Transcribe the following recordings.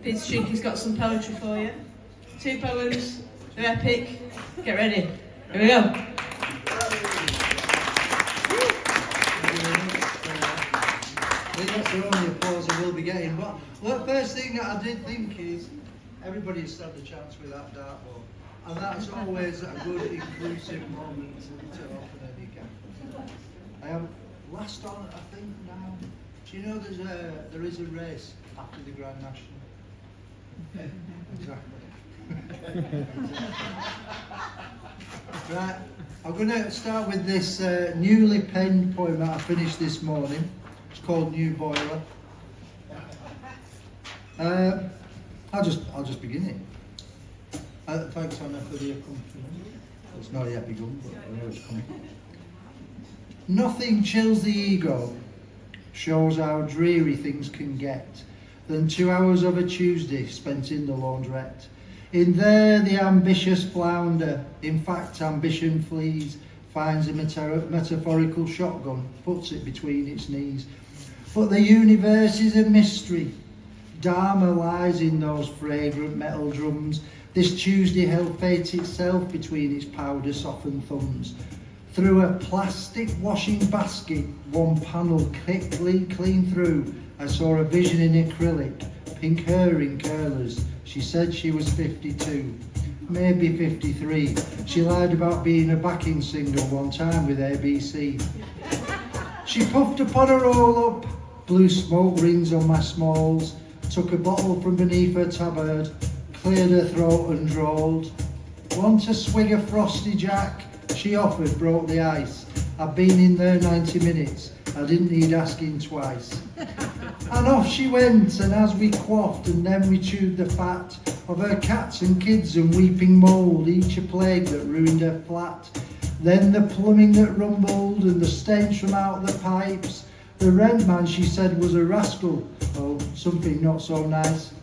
Peter Shinky's got some poetry for you. 2 poems, they're epic. Get ready. Here we go. That's the only applause I will be getting. But the first thing that I did think is everybody's had the chance with that dartboard, and that's always a good inclusive moment to open any camp. I am last on, I think now. Do you know there is a race after the Grand National? Exactly. Right, I'm going to start with this newly penned poem that I finished this morning. It's called New Boiler. I'll just begin it. Thanks, Anna, for the accompaniment. It's not yet begun, but I know it's coming. Nothing chills the ego, shows how dreary things can get, than 2 hours of a Tuesday spent in the laundrette. In there the ambitious flounder, in fact ambition flees, finds a metaphorical shotgun, puts it between its knees. But the universe is a mystery. Dharma lies in those fragrant metal drums. This Tuesday held fate itself between its powder-softened thumbs. Through a plastic washing basket, one panel clean through, I saw a vision in acrylic, pink hair in curlers. She said she was 52, maybe 53. She lied about being a backing singer one time with ABC. She puffed upon her roll-up, blew smoke rings on my smalls, took a bottle from beneath her tabard, cleared her throat and drawled. Want a swig of Frosty Jack? She offered, broke the ice. I've been in there 90 minutes, I didn't need asking twice. And off she went, and as we quaffed and then we chewed the fat of her cats and kids and weeping mould, each a plague that ruined her flat. Then the plumbing that rumbled and the stench from out the pipes. The rent man, she said, was a rascal. Oh, something not so nice.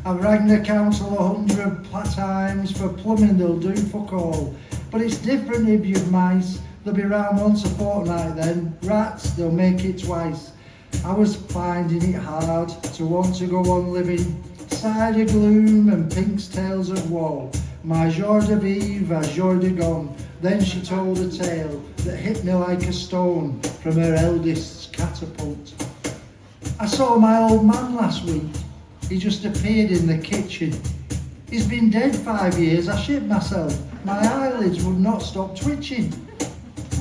I've rang the council 100 times, for plumbing they'll do fuck all. But it's different if you've mice. They'll be round once a fortnight then. Rats, they'll make it twice. I was finding it hard to want to go on living. Side of gloom and pink's tales of woe. My jour de vivre, jour de gone. Then she told a tale that hit me like a stone from her eldest's catapult. I saw my old man last week. He just appeared in the kitchen. He's been dead 5 years. I shit myself. My eyelids would not stop twitching.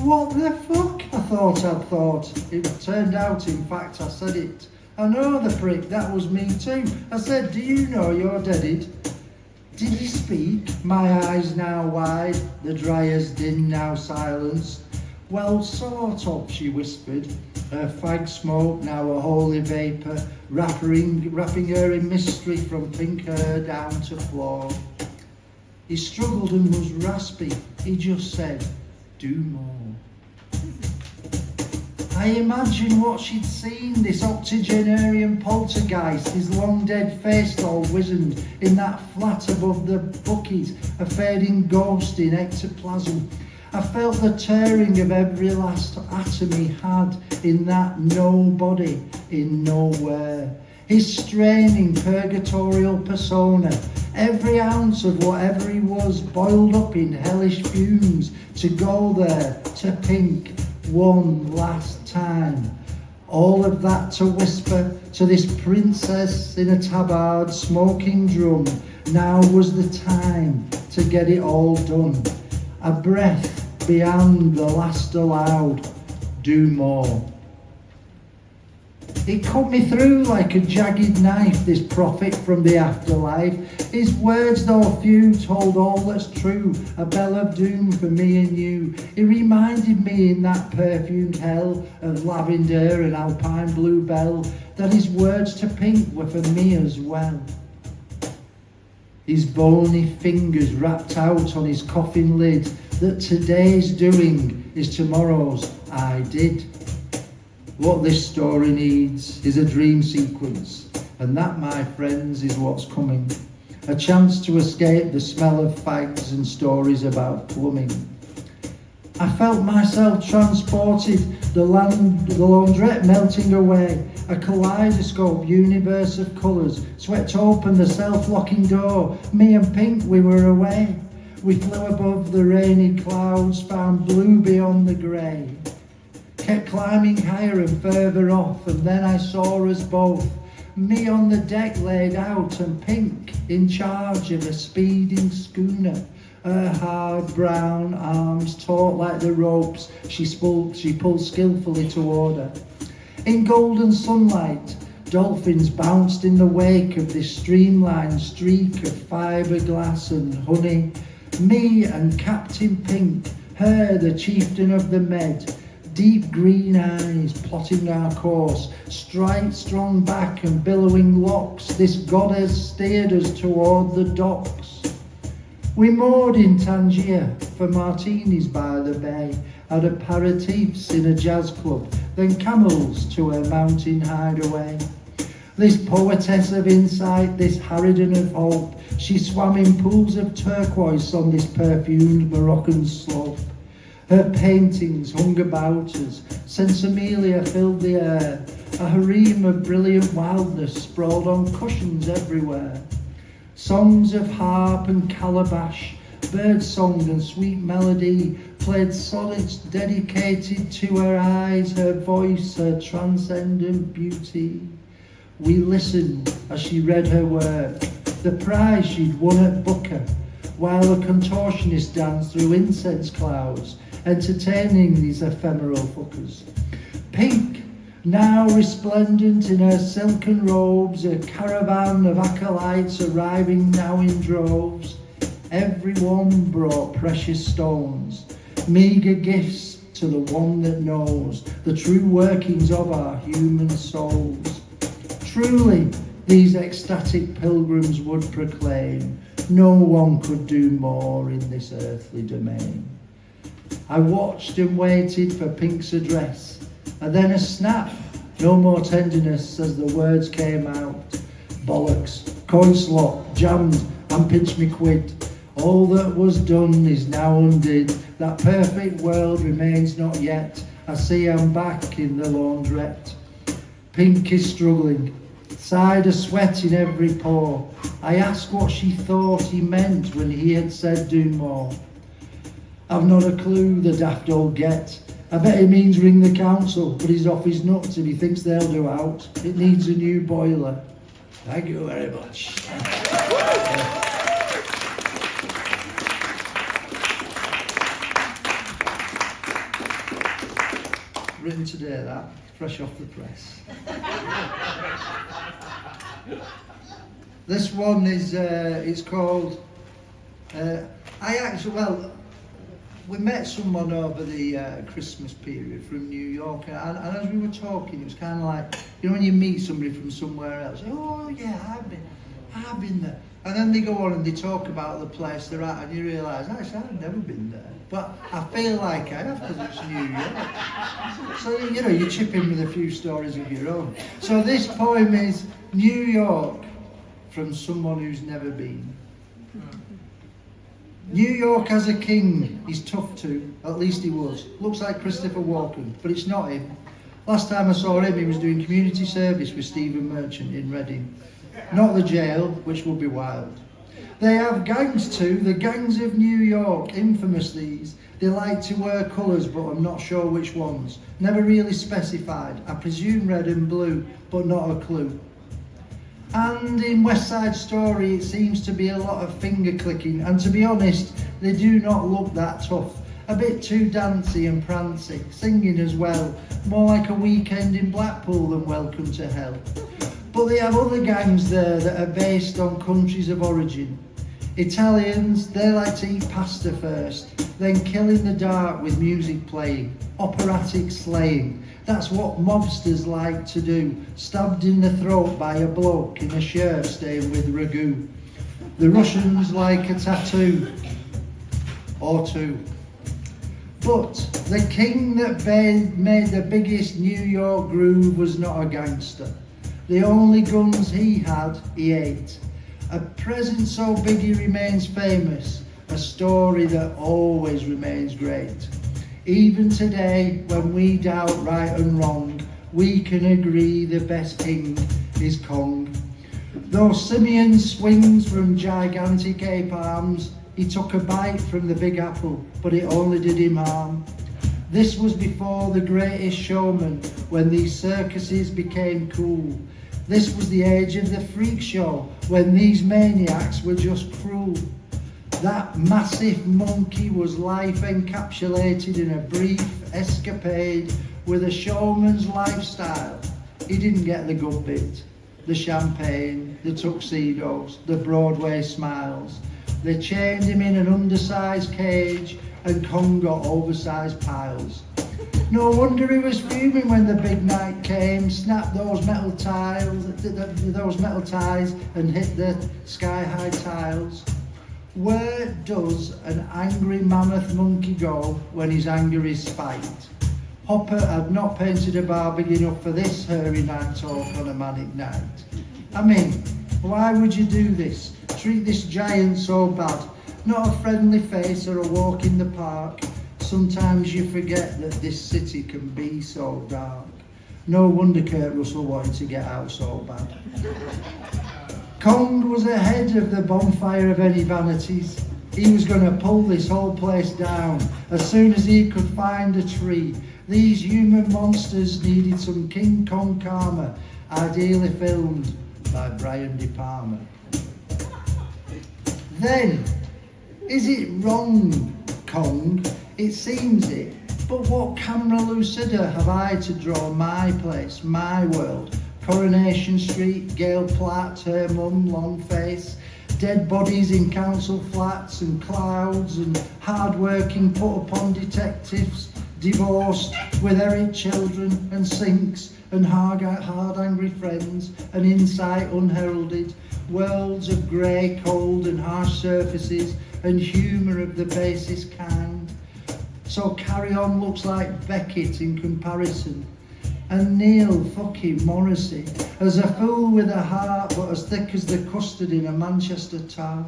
What the fuck? I thought. It turned out, in fact, I said it. I know the prick, that was me too. I said, do you know you're deaded? Did he speak? My eyes now wide, the dryer's din now silence. Well, sort of, she whispered. Her fag smoke now a holy vapour, wrapping her in mystery from pink hair down to floor. He struggled and was raspy. He just said, do more. I imagined what she'd seen, this octogenarian poltergeist, his long dead face all wizened in that flat above the bookies, a fading ghost in ectoplasm. I felt the tearing of every last atom he had in that nobody in nowhere. His straining purgatorial persona, every ounce of whatever he was boiled up in hellish fumes to go there, to pink, one last time. All of that to whisper to this princess in a tabard smoking drum. Now was the time to get it all done. A breath beyond the last allowed. Do more. It cut me through like a jagged knife, this prophet from the afterlife. His words, though few, told all that's true, a bell of doom for me and you. He reminded me in that perfumed hell of lavender and alpine bluebell that his words to pink were for me as well. His bony fingers wrapped out on his coffin lid, that today's doing is tomorrow's I did. What this story needs is a dream sequence, and that, my friends, is what's coming. A chance to escape the smell of fags and stories about plumbing. I felt myself transported, the laundrette melting away. A kaleidoscope universe of colours swept open the self-locking door. Me and Pink, we were away. We flew above the rainy clouds, found blue beyond the grey. Kept climbing higher and further off, and then I saw us both. Me on the deck laid out, and Pink in charge of a speeding schooner. Her hard brown arms taut like the ropes she pulled skillfully toward her. In golden sunlight, dolphins bounced in the wake of this streamlined streak of fiberglass and honey. Me and Captain Pink, her the chieftain of the Med, deep green eyes plotting our course, strong back and billowing locks, this goddess steered us toward the docks. We moored in Tangier for martinis by the bay, had aperitifs in a jazz club, then camels to her mountain hideaway. This poetess of insight, this harridan of hope, she swam in pools of turquoise on this perfumed Moroccan slope. Her paintings hung about us, Sensimilia filled the air, a harem of brilliant wildness sprawled on cushions everywhere. Songs of harp and calabash, bird song and sweet melody, played sonnets dedicated to her eyes, her voice, her transcendent beauty. We listened as she read her work, the prize she'd won at Booker, while a contortionist danced through incense clouds, entertaining these ephemeral fuckers. Pink, now resplendent in her silken robes, a caravan of acolytes arriving now in droves. Everyone brought precious stones, meagre gifts to the one that knows the true workings of our human souls. Truly, these ecstatic pilgrims would proclaim, no one could do more in this earthly domain. I watched and waited for Pink's address, and then a snap, no more tenderness as the words came out. Bollocks, coin slot, jammed, and pinch me quid. All that was done is now undid. That perfect world remains not yet. I see I'm back in the laundrette. Pink is struggling, cider sweat in every pore. I asked what she thought he meant when he had said do more. I've not a clue, the daft old get. I bet he means ring the council, but he's off his nuts if he thinks they'll do out. It needs a new boiler. Thank you very much. Written today, that, fresh off the press. This one is, it's called, we met someone over the Christmas period from New York, and as we were talking, it was kind of like, you know, when you meet somebody from somewhere else, oh yeah, I've been there. And then they go on and they talk about the place they're at, and you realise, actually, I've never been there. But I feel like I have, because it's New York. So, you know, you chip in with a few stories of your own. So this poem is New York from someone who's never been. New York has a king, he's tough too, at least he was. Looks like Christopher Walken, but it's not him. Last time I saw him, he was doing community service with Stephen Merchant in Reading. Not the jail, which would be wild. They have gangs too, the gangs of New York, infamous these. They like to wear colours, but I'm not sure which ones. Never really specified, I presume red and blue, but not a clue. And in West Side Story, it seems to be a lot of finger clicking, and to be honest, they do not look that tough. A bit too dancey and prancy, singing as well, more like a weekend in Blackpool than Welcome to Hell. But they have other gangs there that are based on countries of origin. Italians, they like to eat pasta first, then kill in the dark with music playing, operatic slaying. That's what mobsters like to do, stabbed in the throat by a bloke in a shirt stained with ragu. The Russians like a tattoo, or two. But the king that made the biggest New York groove was not a gangster. The only guns he had, he ate. A present so big he remains famous, a story that always remains great. Even today, when we doubt right and wrong, we can agree the best king is Kong. Though Simeon swings from gigantic ape arms, he took a bite from the big apple, but it only did him harm. This was before the greatest showman, when these circuses became cool. This was the age of the freak show, when these maniacs were just cruel. That massive monkey was life encapsulated in a brief escapade with a showman's lifestyle. He didn't get the good bit, the champagne, the tuxedos, the Broadway smiles. They chained him in an undersized cage and Kong got oversized piles. No wonder he was fuming when the big night came, snapped those metal ties and hit the sky-high tiles. Where does an angry mammoth monkey go when his anger is spiked? Hopper had not painted a bar big enough for this hairy night talk on a manic night. I mean, why would you do this? Treat this giant so bad? Not a friendly face or a walk in the park. Sometimes you forget that this city can be so dark. No wonder Kurt Russell wanted to get out so bad. Kong was ahead of the bonfire of any vanities. He was going to pull this whole place down as soon as he could find a tree. These human monsters needed some King Kong karma, ideally filmed by Brian De Palma. Then, is it wrong, Kong? It seems it. But what camera lucida have I to draw my place, my world? Coronation Street, Gail Platt, her mum, long face, dead bodies in council flats and clouds and hard-working put-upon detectives, divorced with errant children and sinks and hard angry friends and insight unheralded, worlds of grey, cold and harsh surfaces and humour of the basest kind. So Carry On looks like Beckett in comparison, and Neil fucking Morrissey as a fool with a heart but as thick as the custard in a Manchester tart.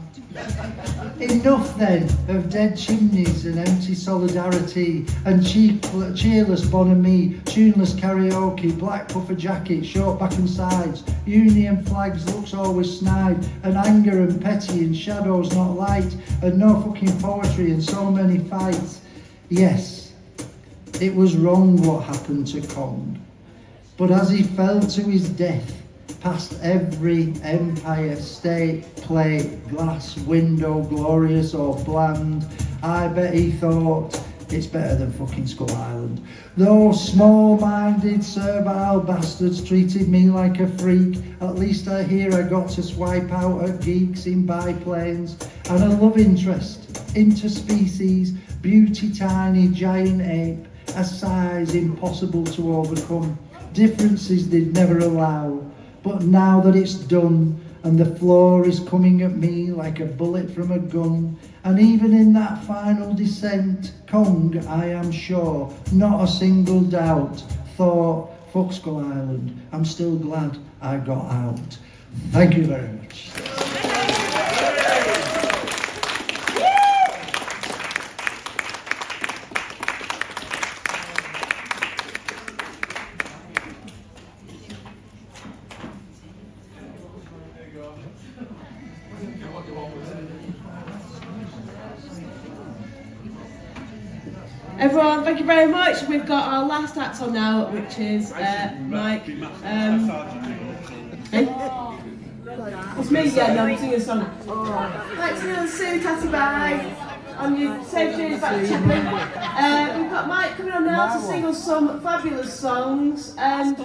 Enough then of dead chimneys and empty solidarity and cheerless bonhomie, tuneless karaoke, black puffer jackets, short back and sides, union flags, looks always snide, and anger and petty and shadows not light, and no fucking poetry and so many fights. Yes, it was wrong what happened to Kong. But as he fell to his death, past every empire, state, plate, glass, window, glorious or bland, I bet he thought, it's better than fucking Skull Island. Those small-minded, servile bastards treated me like a freak. At least I hear I got to swipe out at geeks in biplanes. And a love interest, interspecies, beauty tiny giant ape, a size impossible to overcome. Differences they'd never allow, but now that it's done and the floor is coming at me like a bullet from a gun, and even in that final descent, Kong, I am sure, not a single doubt, thought, fuck Skull Island, I'm still glad I got out. Thank you very much. Everyone, thank you very much. We've got our last act on now, which is Mike. It's me, yeah, no, I'm singing a song. Thanks for the Sue Tatty Bye. On your safe journey back to Chipley. We've got Mike coming on now to sing us some fabulous songs. And